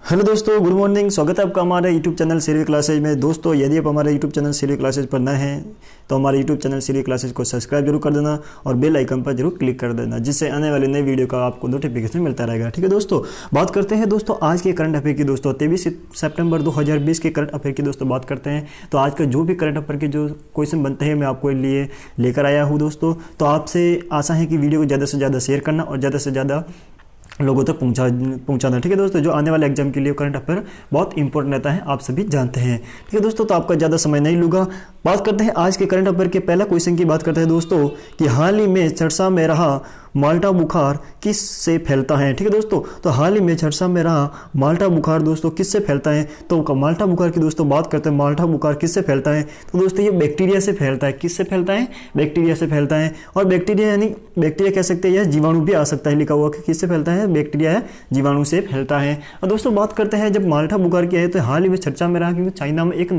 Hello दोस्तों, good morning. स्वागत है आपका हमारे यूट्यूब चैनल सीरियल क्लासेज में। दोस्तों, यदि आप हमारे यूट्यूब चैनल सीरियल क्लासेज पर नए हैं तो हमारे यूट्यूब चैनल सीरियल क्लासेज को सब्सक्राइब जरूर कर देना और बेल आइकन पर जरूर क्लिक कर देना, जिससे आने वाले नए वीडियो का आपको नोटिफिकेशन मिलता रहेगा। ठीक है दोस्तों, बात करते हैं दोस्तों आज के करंट अफेयर की। दोस्तों 23 सितंबर 2020 के करंट अफेयर की दोस्तों बात करते हैं। तो आज का जो भी करंट अफेयर के जो क्वेश्चन बनते हैं मैं आपको लिए लेकर आया हूँ दोस्तों। तो आपसे आशा है कि वीडियो को ज़्यादा से ज़्यादा शेयर करना और ज़्यादा से ज़्यादा लोगों तक पहुंचाना। ठीक है दोस्तों, जो आने वाले एग्जाम के लिए करंट अफेयर बहुत इंपॉर्टेंट रहता है, आप सभी जानते हैं। ठीक है दोस्तों, तो आपका ज़्यादा समय नहीं लूँगा। बात करते हैं आज के करंट अफेयर के पहला क्वेश्चन की। बात करते हैं दोस्तों कि हाल ही में चर्चा में रहा माल्टा बुखार किस से फैलता है। ठीक है दोस्तों, तो हाल ही में चर्चा में रहा माल्टा बुखार दोस्तों किस से फैलता है। तो माल्टा बुखार की दोस्तों बात करते हैं, माल्टा बुखार किस से फैलता है। तो दोस्तों ये बैक्टीरिया से फैलता है। किस से फैलता है? बैक्टीरिया से फैलता है। और बैक्टीरिया यानी बैक्टीरिया कह सकते हैं, यह जीवाणु भी आ सकता है, लिखा हुआ कि किससे फैलता है, बैक्टीरिया है, जीवाणु से फैलता है। और दोस्तों बात करते हैं जब माल्टा बुखार की है तो हाल ही में चर्चा में रहा क्योंकि चाइना में एक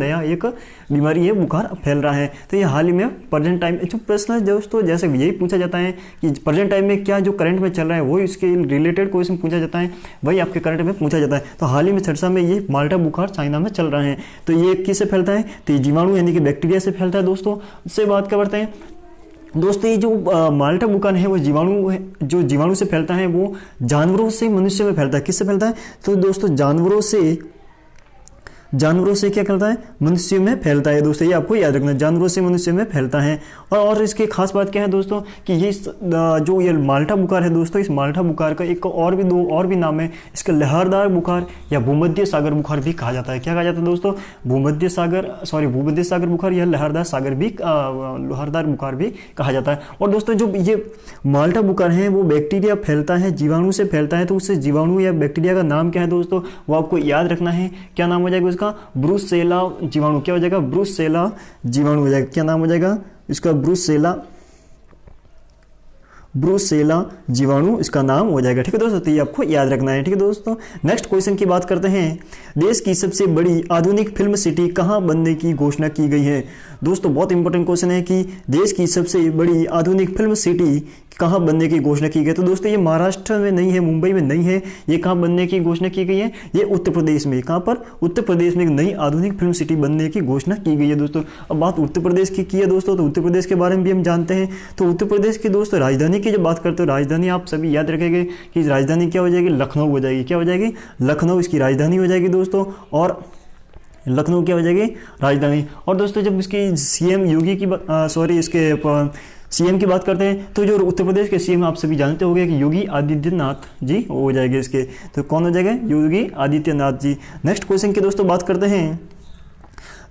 बीमारी है, बुखार फैल रहा है। तो ये हाल ही में प्रेजेंट टाइम जो प्रश्न है दोस्तों, जैसे यही पूछा जाता है कि प्रेजेंट टाइम में क्या जो करंट में चल रहा है वो इसके रिलेटेड क्वेश्चन पूछा जाता है, वही आपके करंट में पूछा जाता है। तो हाल ही में चर्चा में ये माल्टा बुखार चाइना में चल रहा है। तो ये किससे फैलता है? तो ये जीवाणु यानी कि बैक्टीरिया से फैलता है दोस्तों। इससे बात करते हैं दोस्तों, ये जो माल्टा बुखार है वो जीवाणु है, जो जीवाणु से फैलता है वो जानवरों से मनुष्य में फैलता है। किससे फैलता है? तो दोस्तों जानवरों से क्या करता है? मनुष्य में फैलता है दोस्तों, ये आपको याद रखना, जानवरों से मनुष्य में फैलता है। और इसकी खास बात क्या है दोस्तों कि ये जो ये माल्टा बुखार है दोस्तों, इस माल्टा बुखार का एक दो और भी नाम है। इसका लहरदार बुखार या भूमध्य सागर बुखार भी कहा जाता है। क्या कहा जाता है दोस्तों? भूमध्य सागर बुखार या लहरदार बुखार भी कहा जाता है। और दोस्तों जो ये माल्टा बुखार है वो बैक्टीरिया फैलता है, जीवाणु से फैलता है। तो उससे जीवाणु या बैक्टीरिया का नाम क्या है दोस्तों, वो आपको याद रखना है। क्या नाम हो जाएगा उसका? ब्रुसेला जीवाणु। क्या हो जाएगा? ब्रुसेला जीवाणु हो जाएगा। क्या नाम हो जाएगा इसका? ब्रुसेला जीवाणु इसका नाम हो जाएगा। ठीक है दोस्तों, तो ये आपको याद रखना है। ठीक है दोस्तों, नेक्स्ट क्वेश्चन की बात करते हैं। देश की सबसे बड़ी आधुनिक फिल्म सिटी कहां बनने की घोषणा की गई है। दोस्तों बहुत इंपॉर्टेंट क्वेश्चन है कि देश की सबसे बड़ी आधुनिक फिल्म सिटी कहां बनने की घोषणा की गई। तो दोस्तों ये महाराष्ट्र में नहीं है, मुंबई में नहीं है, ये कहां बनने की घोषणा की गई है? ये उत्तर प्रदेश में। कहां पर? उत्तर प्रदेश में एक नई आधुनिक फिल्म सिटी बनने की घोषणा की गई है दोस्तों। अब बात उत्तर प्रदेश की है दोस्तों, तो उत्तर प्रदेश के बारे में भी हम जानते हैं। तो उत्तर प्रदेश की दोस्तों राजधानी की जब बात करते हो, राजधानी आप सभी याद रखेंगे कि राजधानी क्या हो जाएगी? लखनऊ हो जाएगी। क्या हो जाएगी? लखनऊ इसकी राजधानी हो जाएगी दोस्तों। और लखनऊ क्या हो जाएगी? राजधानी। और दोस्तों जब इसकी सीएम योगी की सीएम की बात करते हैं तो जो उत्तर प्रदेश के सीएम आप सभी जानते होंगे कि योगी आदित्यनाथ जी हो जाएंगे इसके। तो कौन हो जाएगा? योगी आदित्यनाथ जी। नेक्स्ट क्वेश्चन की दोस्तों बात करते हैं,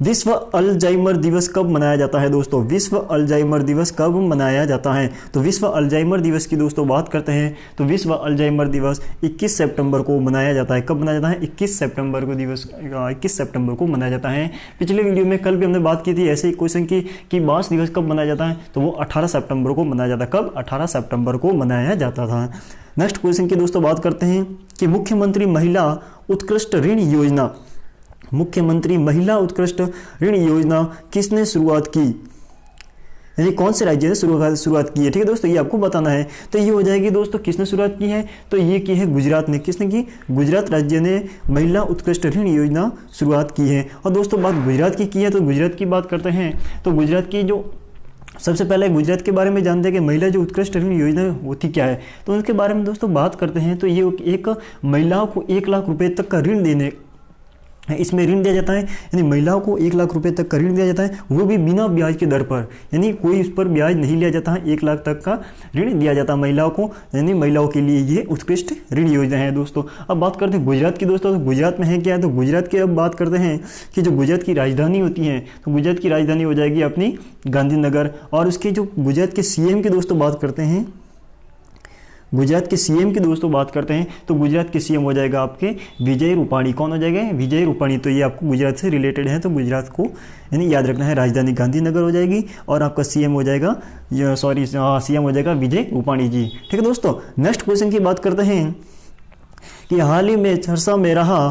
विश्व अल्जाइमर दिवस कब मनाया जाता है दोस्तों? विश्व अल्जाइमर दिवस कब मनाया जाता है? तो विश्व अल्जाइमर दिवस की दोस्तों बात करते हैं तो विश्व अल्जाइमर दिवस 21 सितंबर को मनाया जाता है। कब मनाया जाता है? 21 सितंबर को 21 सितंबर को मनाया जाता है। पिछले वीडियो में कल भी हमने बात की थी ऐसे ही क्वेश्चन की कि बांस दिवस कब मनाया जाता है, तो वो 18 सितंबर को मनाया जाता है। कब? 18 सितंबर को मनाया जाता था। नेक्स्ट क्वेश्चन की दोस्तों बात करते हैं कि मुख्यमंत्री महिला उत्कृष्ट ऋण योजना, मुख्यमंत्री महिला उत्कृष्ट ऋण योजना किसने शुरुआत की, यानी कौन से राज्य ने शुरुआत की है। ठीक है दोस्तों, ये आपको बताना है। तो ये हो जाएगी दोस्तों किसने शुरुआत की है, तो ये की है गुजरात ने। किसने की? गुजरात राज्य ने महिला उत्कृष्ट ऋण योजना शुरुआत की है। और दोस्तों बात गुजरात की है तो गुजरात की बात करते हैं। तो गुजरात की जो सबसे पहले गुजरात के बारे में जानते हैं कि महिला जो उत्कृष्ट ऋण योजना होती क्या है, तो उनके बारे में दोस्तों बात करते हैं। तो ये एक महिलाओं को 1 लाख रुपए तक का ऋण देने, इसमें ऋण दिया जाता है, यानी महिलाओं को 1 लाख रुपए तक का ऋण दिया जाता है, वो भी बिना ब्याज की दर पर, यानी कोई इस पर ब्याज नहीं लिया जाता है। 1 लाख तक का ऋण दिया जाता है महिलाओं को, यानी महिलाओं के लिए ये उत्कृष्ट ऋण योजना है दोस्तों। अब बात करते हैं गुजरात की दोस्तों, तो गुजरात में है क्या है, तो गुजरात की अब बात करते हैं कि जो गुजरात की राजधानी होती है, तो गुजरात की राजधानी हो जाएगी अपनी गांधीनगर। और उसके जो गुजरात के सीएम की दोस्तों बात करते हैं, गुजरात के सीएम की दोस्तों बात करते हैं तो गुजरात के सीएम हो जाएगा आपके विजय रूपाणी। कौन हो जाएगा? विजय रूपाणी। तो ये आपको गुजरात से रिलेटेड है, तो गुजरात को यानी याद रखना है। राजधानी गांधीनगर हो जाएगी और आपका सीएम हो जाएगा सीएम हो जाएगा विजय रूपाणी जी। ठीक है दोस्तों, नेक्स्ट क्वेश्चन की बात करते हैं कि हाल ही में चर्चा में रहा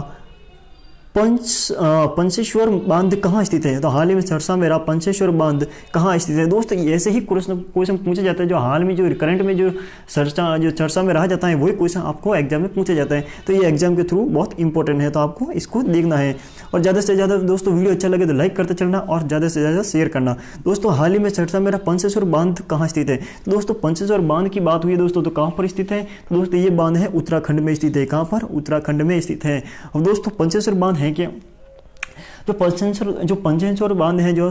पंचेश्वर बांध कहाँ स्थित है? तो हाल ही में सरसा में रहा पंचेश्वर बांध कहाँ स्थित है? दोस्तों ऐसे ही क्वेश्चन पूछा जाता है, जो हाल में जो करंट में जो चर्चा में रहा जाता है वही क्वेश्चन आपको एग्जाम में पूछा जाता है। तो ये एग्जाम के थ्रू बहुत इंपॉर्टेंट है, तो आपको इसको देखना है। और ज़्यादा से ज़्यादा दोस्तों वीडियो अच्छा लगे तो लाइक करते चलना और ज़्यादा से ज़्यादा शेयर करना। दोस्तों हाल ही में चर्चा में रहा पंचेश्वर बांध कहाँ स्थित है? तो दोस्तों पंचेश्वर बांध की बात हुई है दोस्तों, तो कहाँ पर स्थित है? तो दोस्तों ये बांध है उत्तराखंड में स्थित है। कहाँ पर? उत्तराखंड में स्थित है। और दोस्तों पंचेश्वर बांध है क्या? जो पंचेश्वर बांध है, जो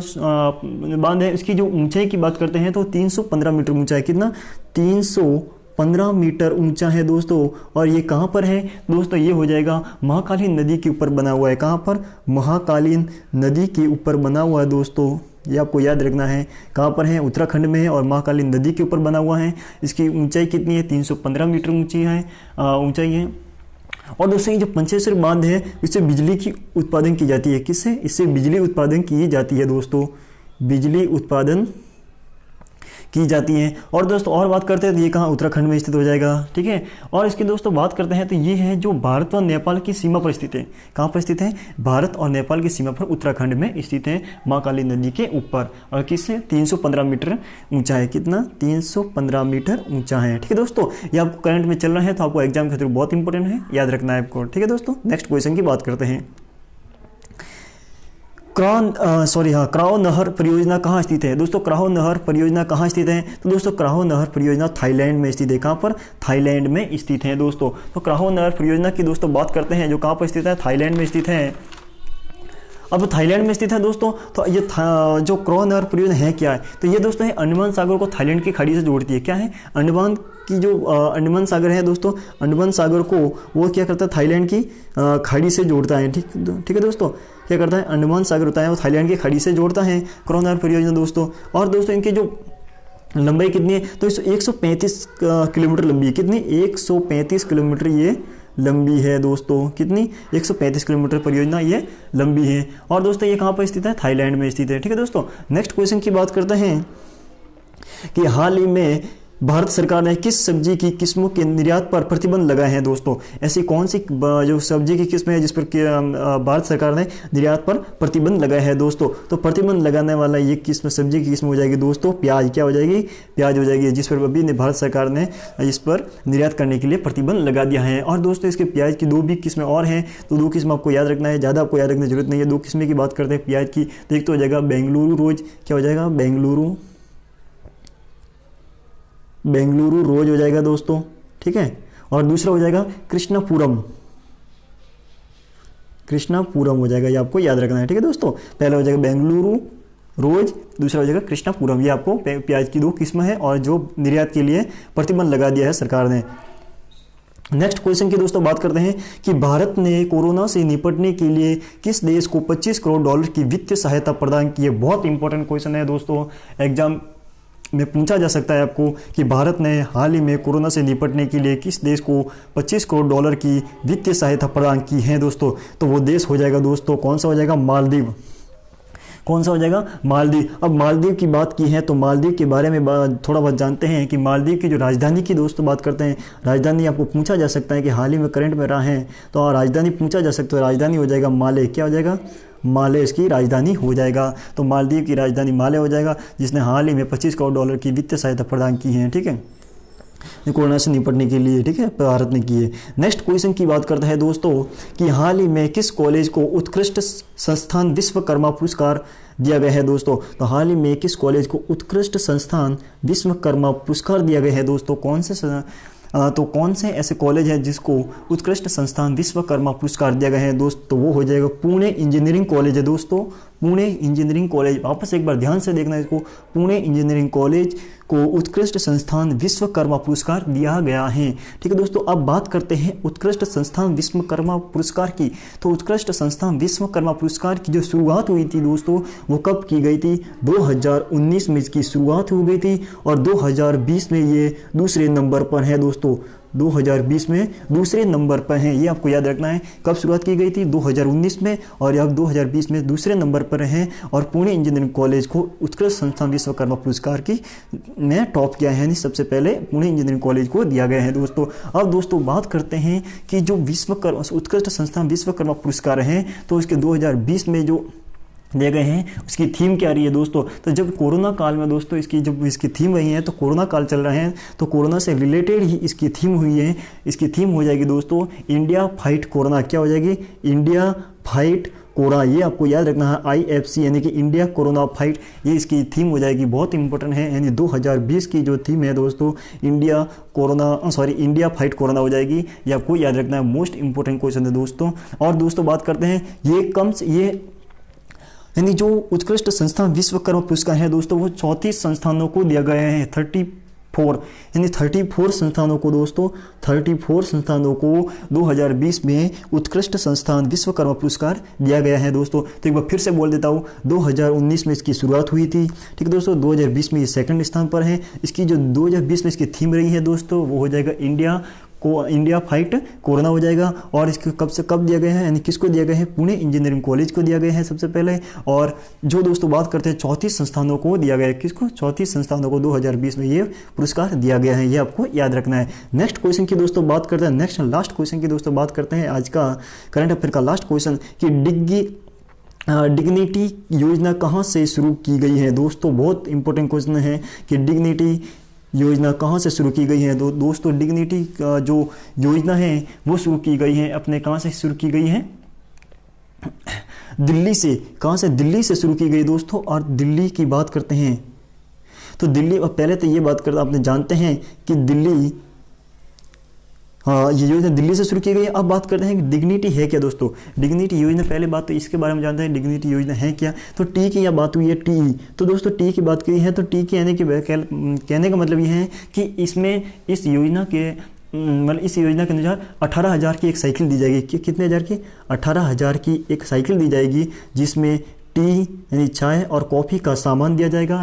बांध है, इसकी जो ऊंचाई की बात करते हैं तो 315 मीटर ऊंचा है। कितना? 315 मीटर ऊंचा है दोस्तों। और ये कहाँ पर है दोस्तों? ये हो जाएगा महाकालीन नदी के ऊपर बना हुआ है। कहाँ पर? महाकालीन नदी के ऊपर बना हुआ है दोस्तों, ये आपको याद रखना है। कहाँ पर है? उत्तराखंड में है और महाकालीन नदी के ऊपर बना हुआ है। इसकी ऊंचाई कितनी है? 315 मीटर ऊंचाई है। और दोस्तों ये जो पंचेश्वर बांध है इससे बिजली की उत्पादन की जाती है। किससे? इससे बिजली उत्पादन की जाती है दोस्तों, बिजली उत्पादन की जाती है। और दोस्तों और बात करते हैं तो ये कहाँ? उत्तराखंड में स्थित हो जाएगा। ठीक है। और इसकी दोस्तों बात करते हैं तो ये है जो भारत और नेपाल की सीमा पर स्थित है। कहाँ पर स्थित है? भारत और नेपाल की सीमा पर उत्तराखंड में स्थित है, महाकाली नदी के ऊपर। और किससे? 315 मीटर ऊंचा है। कितना? 315 मीटर ऊंचा है। ठीक है दोस्तों, ये आपको करंट में चल रहा है तो आपको एग्जाम के थ्रू बहुत इंपॉर्टेंट है, याद रखना है आपको। ठीक है दोस्तों, नेक्स्ट क्वेश्चन की बात करते हैं। क्राओ नहर परियोजना कहाँ स्थित है? दोस्तों क्राओ नहर परियोजना कहाँ स्थित है? तो दोस्तों क्राओ नहर परियोजना थाईलैंड में स्थित है। कहाँ पर? थाईलैंड में स्थित है दोस्तों। तो क्राओ नहर परियोजना की दोस्तों बात करते हैं, जो कहाँ पर स्थित है? थाईलैंड में स्थित है। अब थाईलैंड में स्थित है दोस्तों, तो ये जो क्राओ नहर परियोजना है क्या है? तो ये दोस्तों है अंडमान सागर को थाईलैंड की खाड़ी से जोड़ती है। क्या है? अंडमान की जो अंडमान सागर है दोस्तों, अंडमान सागर को वो क्या करता है? थाईलैंड की खाड़ी से जोड़ता है। ठीक है दोस्तों, क्या करता है? अंडमान सागर होता है वो थाईलैंड की खाड़ी से जोड़ता है, क्राओ नहर परियोजना दोस्तों। और दोस्तों इनकी जो लंबाई कितनी है? तो 135 किलोमीटर लंबी है। कितनी? 135 किलोमीटर ये लंबी है दोस्तों। कितनी? 135 किलोमीटर परियोजना ये लंबी है। और दोस्तों ये कहाँ पर स्थित है? थाईलैंड में स्थित है। ठीक है दोस्तों, नेक्स्ट क्वेश्चन की बात करते हैं कि हाल ही में भारत सरकार ने किस सब्जी की किस्मों के निर्यात पर प्रतिबंध लगाए हैं दोस्तों? ऐसी कौन सी जो सब्जी की किस्म है जिस पर भारत सरकार ने निर्यात पर प्रतिबंध लगाया है दोस्तों? तो प्रतिबंध लगाने वाला ये किस्म सब्जी की किस्म हो जाएगी दोस्तों प्याज। क्या हो जाएगी? प्याज हो जाएगी, जिस पर अभी भारत सरकार ने इस पर निर्यात करने के लिए प्रतिबंध लगा दिया है। और दोस्तों इसके प्याज की 2 भी किस्में और हैं, तो 2 किस्म आपको याद रखना है, ज़्यादा आपको याद रखने की जरूरत नहीं है। 2 किस्में की बात करते हैं प्याज की, तो एक तो हो जाएगा बेंगलुरु रोज। क्या हो जाएगा? बेंगलुरु रोज हो जाएगा दोस्तों। ठीक है। और दूसरा हो जाएगा कृष्णापुरम हो जाएगा, ये आपको याद रखना है। ठीक है दोस्तों, पहला हो जाएगा बेंगलुरु रोज, दूसरा हो जाएगा कृष्णापुरम। ये आपको प्याज की 2 किस्म है और जो निर्यात के लिए प्रतिबंध लगा दिया है सरकार ने। नेक्स्ट क्वेश्चन की दोस्तों बात करते हैं कि भारत ने कोरोना से निपटने के लिए किस देश को 25 करोड़ डॉलर की वित्तीय सहायता प्रदान की है? बहुत इंपॉर्टेंट क्वेश्चन है दोस्तों, एग्जाम में पूछा जा सकता है आपको कि भारत ने हाल ही में कोरोना से निपटने के लिए किस देश को 25 करोड़ डॉलर की वित्तीय सहायता प्रदान की है दोस्तों? तो वो देश हो जाएगा दोस्तों, कौन सा हो जाएगा? मालदीव। कौन सा हो जाएगा? मालदीव। अब मालदीव की बात की है तो मालदीव के बारे में थोड़ा बहुत जानते हैं कि मालदीव की जो राजधानी की दोस्तों बात करते हैं, राजधानी आपको पूछा जा सकता है कि हाल ही में करंट में रहा है, तो राजधानी पूछा जा सकता है, राजधानी हो जाएगा माले। क्या हो जाएगा? माले इसकी राजधानी हो जाएगा। तो मालदीव की राजधानी माले हो जाएगा, जिसने हाल ही में 25 करोड़ डॉलर की वित्तीय सहायता प्रदान की है। ठीक है, कोरोना से निपटने के लिए। ठीक है, भारत ने की है। नेक्स्ट क्वेश्चन की बात करते हैं दोस्तों कि हाल ही में किस कॉलेज को उत्कृष्ट संस्थान विश्वकर्मा पुरस्कार दिया गया है दोस्तों? तो हाल ही में किस कॉलेज को उत्कृष्ट संस्थान विश्वकर्मा पुरस्कार दिया गया है दोस्तों? कौन से ऐसे कॉलेज हैं जिसको उत्कृष्ट संस्थान विश्वकर्मा पुरस्कार दिया गया है दोस्तों? तो वो हो जाएगा पुणे इंजीनियरिंग कॉलेज है दोस्तों, पुणे इंजीनियरिंग कॉलेज। वापस एक बार ध्यान से देखना इसको, पुणे इंजीनियरिंग कॉलेज को उत्कृष्ट संस्थान विश्वकर्मा पुरस्कार दिया गया है। ठीक है दोस्तों, अब बात करते हैं उत्कृष्ट संस्थान विश्वकर्मा पुरस्कार की। तो उत्कृष्ट संस्थान विश्वकर्मा पुरस्कार की जो शुरुआत हुई थी दोस्तों, वो कब की गई थी? 2019 में इसकी शुरुआत हो गई थी और 2020 में ये दूसरे नंबर पर है दोस्तों। 2020 में दूसरे नंबर पर हैं, ये आपको याद रखना है। कब शुरुआत की गई थी? 2019 में, और अब 2020 में दूसरे नंबर पर हैं। और पुणे इंजीनियरिंग कॉलेज को उत्कृष्ट संस्थान विश्वकर्मा पुरस्कार की ने टॉप किया है, यानी सबसे पहले पुणे इंजीनियरिंग कॉलेज को दिया गया है दोस्तों। अब दोस्तों बात करते हैं कि जो विश्वकर्मा उत्कृष्ट संस्थान विश्वकर्मा पुरस्कार हैं, तो इसके 2020 में जो दिए गए हैं उसकी थीम क्या रही है दोस्तों? तो जब कोरोना काल में दोस्तों इसकी थीम रही है, तो कोरोना काल चल रहा है, तो कोरोना से रिलेटेड ही इसकी थीम हुई है। इसकी थीम हो जाएगी दोस्तों इंडिया फाइट कोरोना। क्या हो जाएगी? India fight corona. ये आपको याद रखना है, IFC यानी कि इंडिया कोरोना फाइट, ये इसकी थीम हो जाएगी। बहुत इंपॉर्टेंट है, यानी 2020 की जो थीम है दोस्तों इंडिया फाइट कोरोना हो जाएगी। ये आपको याद रखना है, मोस्ट इंपॉर्टेंट क्वेश्चन है दोस्तों। और दोस्तों बात करते हैं ये यानी जो उत्कृष्ट संस्थान विश्वकर्मा पुरस्कार है दोस्तों, वो 34 संस्थानों को दिया गया है। 34 यानी 34 संस्थानों को दोस्तों 34 संस्थानों को 2020 में उत्कृष्ट संस्थान विश्वकर्मा पुरस्कार दिया गया है दोस्तों। तो एक बार फिर से बोल देता हूँ, 2019 में इसकी शुरुआत हुई थी, ठीक है दोस्तों। 2020 में ये सेकंड स्थान पर है। इसकी जो 2020 में इसकी थीम रही है दोस्तों, वो हो जाएगा इंडिया फाइट कोरोना हो जाएगा। और इसके कब दिया गया है, यानी किसको दिया गया है? पुणे इंजीनियरिंग कॉलेज को दिया गया है सबसे पहले। और जो दोस्तों बात करते हैं 34 संस्थानों को दिया गया है, किसको? 34 संस्थानों को 2020 में ये पुरस्कार दिया गया है, ये आपको याद रखना है। नेक्स्ट क्वेश्चन की दोस्तों बात करते हैं, नेक्स्ट लास्ट क्वेश्चन की दोस्तों बात करते हैं, आज का करंट अफेयर का लास्ट क्वेश्चन कि डिग्निटी योजना कहाँ से शुरू की गई है दोस्तों? बहुत इंपॉर्टेंट क्वेश्चन है कि डिग्निटी योजना कहाँ से शुरू की गई है। दोस्तों डिग्निटी का जो योजना है वो शुरू की गई है अपने, कहाँ से शुरू की गई है? दिल्ली से। कहाँ से? दिल्ली से शुरू की गई दोस्तों। और दिल्ली की बात करते हैं तो दिल्ली, पहले तो ये बात करते आपने जानते हैं कि दिल्ली, हाँ ये योजना दिल्ली से शुरू की गई है। अब बात करते हैं कि डिग्निटी है क्या दोस्तों? डिग्निटी योजना, पहले बात तो इसके बारे में जानते हैं, डिग्निटी योजना है क्या। तो टी की यहाँ बात हुई है, टी, तो दोस्तों टी की बात की है। तो टी के कहने का मतलब ये है कि इसमें इस योजना के अनुसार 18,000 की एक साइकिल दी जाएगी। कितने हज़ार की? 18,000 की एक साइकिल दी जाएगी, जिसमें टी यानी चाय और कॉफ़ी का सामान दिया जाएगा।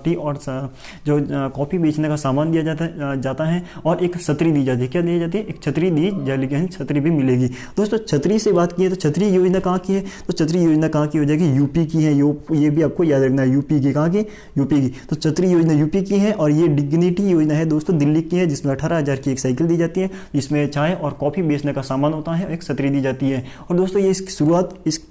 टी और जो कॉफ़ी बेचने का सामान दिया जाता है। और एक छतरी दी जाती है। क्या दी जाती है? एक छतरी दी जाएगी, छतरी भी मिलेगी दोस्तों। छतरी से बात की है तो छतरी योजना कहाँ की है? तो छतरी योजना कहाँ की हो जाएगी? यूपी की है। ये भी आपको याद रखना है, यूपी की। कहाँ की? यूपी की। तो छतरी योजना यूपी की है। और ये डिग्निटी योजना है दोस्तों दिल्ली की है, जिसमें 18,000 की एक साइकिल दी जाती है, जिसमें चाय और कॉफ़ी बेचने का सामान होता है, एक छतरी दी जाती है। और दोस्तों ये इसकी शुरुआत, इस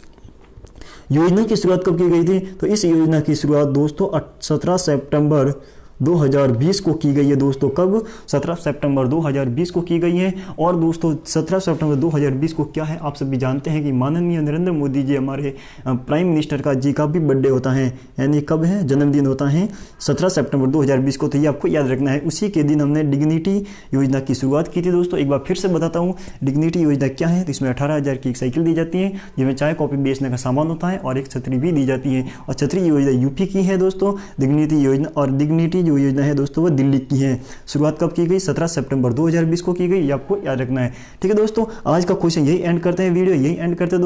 योजना की शुरुआत कब की गई थी? तो इस योजना की शुरुआत दोस्तों 17 सितंबर 2020 को की गई है दोस्तों। कब? 17 सितंबर 2020 को की गई है। और दोस्तों 17 सितंबर 2020 को क्या है, आप सभी जानते हैं कि माननीय नरेंद्र मोदी जी, हमारे प्राइम मिनिस्टर जी का भी बर्थडे होता है, यानी कब है? जन्मदिन होता है 17 सितंबर 2020 को। तो ये आपको याद रखना है। उसी के दिन हमने डिग्निटी योजना की शुरुआत की थी दोस्तों। एक बार फिर से बताता हूँ डिग्निटी योजना क्या है। तो इसमें 18,000 की एक साइकिल दी जाती है, जिसमें चाय कॉफ़ी बेचने का सामान होता है, और एक छतरी भी दी जाती है। और छतरी योजना यूपी की है दोस्तों डिग्निटी योजना। और डिग्निटी जो योजना है दोस्तों वो दिल्ली की है। शुरुआत कब की गई? 17 सितंबर 2020 को की गई, ये आपको याद रखना है। ठीक है दोस्तों, आज का क्वेश्चन यही एंड करते हैं, वीडियो यही एंड करते हैं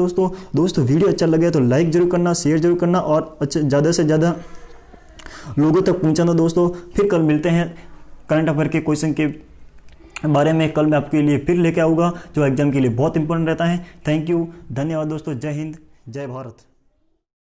दोस्तों। वीडियो अच्छा लगे तो लाइक जरूर करना, शेयर जरूर करना, और ज़्यादा से ज़्यादा लोगों तक पहुंचाना दोस्तों। फिर कल मिलते हैं करंट अफेयर के क्वेश्चन के बारे में। कल मैं आपके लिए फिर लेके आऊँगा, जो एग्जाम के लिए बहुत इंपॉर्टेंट रहता है। थैंक यू, धन्यवाद दोस्तों। जय हिंद, जय भारत।